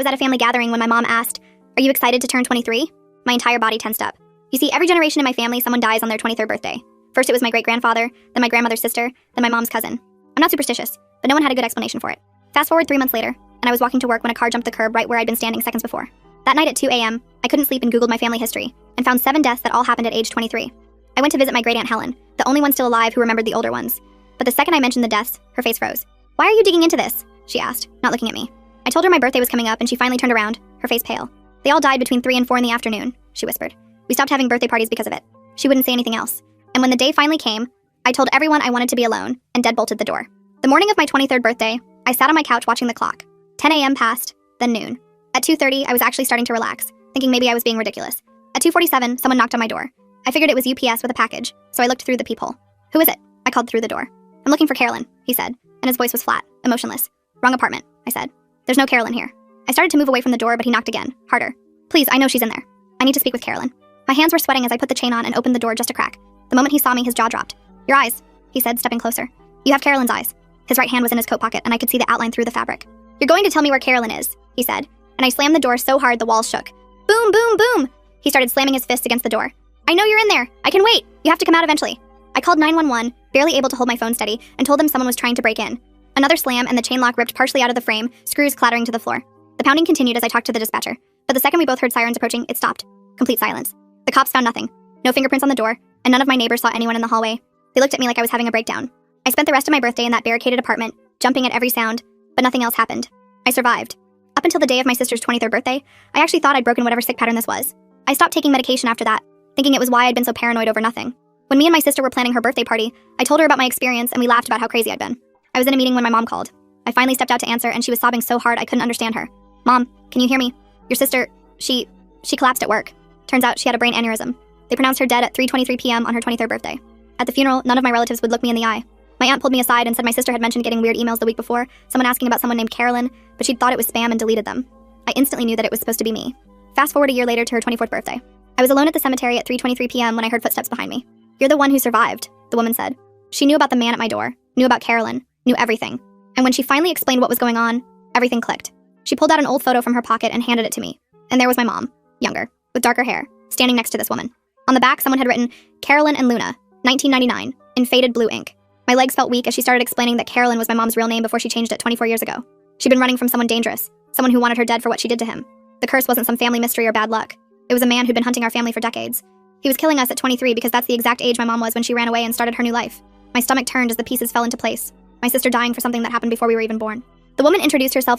was at a family gathering when my mom asked, "Are you excited to turn 23?" My entire body tensed up. You see, every generation in my family, someone dies on their 23rd birthday. First it was my great-grandfather, then my grandmother's sister, then my mom's cousin. I'm not superstitious, but no one had a good explanation for it. Fast forward 3 months later, and I was walking to work when a car jumped the curb right where I'd been standing seconds before. That night at 2 a.m., I couldn't sleep and Googled my family history, and found 7 deaths that all happened at age 23. I went to visit my great-aunt Helen, the only one still alive who remembered the older ones. But the second I mentioned the deaths, her face froze. "Why are you digging into this?" she asked, not looking at me. I told her my birthday was coming up and she finally turned around, her face pale. "They all died between 3 and 4 in the afternoon," she whispered. "We stopped having birthday parties because of it." She wouldn't say anything else. And when the day finally came, I told everyone I wanted to be alone and deadbolted the door. The morning of my 23rd birthday, I sat on my couch watching the clock. 10 a.m. passed, then noon. At 2:30, I was actually starting to relax, thinking maybe I was being ridiculous. At 2:47, someone knocked on my door. I figured it was UPS with a package, so I looked through the peephole. "Who is it?" I called through the door. "I'm looking for Carolyn," he said, and his voice was flat, emotionless. "Wrong apartment," I said. "There's no Carolyn here." I started to move away from the door, but he knocked again, harder. "Please, I know she's in there. I need to speak with Carolyn." My hands were sweating as I put the chain on and opened the door just a crack. The moment he saw me, his jaw dropped. "Your eyes," he said, stepping closer. "You have Carolyn's eyes." His right hand was in his coat pocket, and I could see the outline through the fabric. "You're going to tell me where Carolyn is," he said, and I slammed the door so hard the walls shook. "Boom, boom, boom!" He started slamming his fist against the door. "I know you're in there. I can wait. You have to come out eventually." I called 911, barely able to hold my phone steady, and told them someone was trying to break in. Another slam, and the chain lock ripped partially out of the frame, screws clattering to the floor. The pounding continued as I talked to the dispatcher, but the second we both heard sirens approaching, it stopped. Complete silence. The cops found nothing. No fingerprints on the door, and none of my neighbors saw anyone in the hallway. They looked at me like I was having a breakdown. I spent the rest of my birthday in that barricaded apartment, jumping at every sound, but nothing else happened. I survived. Up until the day of my sister's 23rd birthday, I actually thought I'd broken whatever sick pattern this was. I stopped taking medication after that, thinking it was why I'd been so paranoid over nothing. When me and my sister were planning her birthday party, I told her about my experience and we laughed about how crazy I'd been. I was in a meeting when my mom called. I finally stepped out to answer and she was sobbing so hard I couldn't understand her. "Mom, can you hear me? Your sister, she collapsed at work. Turns out she had a brain aneurysm. They pronounced her dead at 3:23 p.m. on her 23rd birthday. At the funeral, none of my relatives would look me in the eye. My aunt pulled me aside and said my sister had mentioned getting weird emails the week before, someone asking about someone named Carolyn, but she'd thought it was spam and deleted them. I instantly knew that it was supposed to be me. Fast forward a year later to her 24th birthday. I was alone at the cemetery at 3:23 p.m. when I heard footsteps behind me. "You're the one who survived," the woman said. She knew about the man at my door, knew about Carolyn, knew everything. And when she finally explained what was going on, everything clicked. She pulled out an old photo from her pocket and handed it to me. And there was my mom, younger, with darker hair, standing next to this woman. On the back, someone had written, "Carolyn and Luna, 1999, in faded blue ink." My legs felt weak as she started explaining that Carolyn was my mom's real name before she changed it 24 years ago. She'd been running from someone dangerous, someone who wanted her dead for what she did to him. The curse wasn't some family mystery or bad luck. It was a man who'd been hunting our family for decades. He was killing us at 23 because that's the exact age my mom was when she ran away and started her new life. My stomach turned as the pieces fell into place. My sister dying for something that happened before we were even born. The woman introduced herself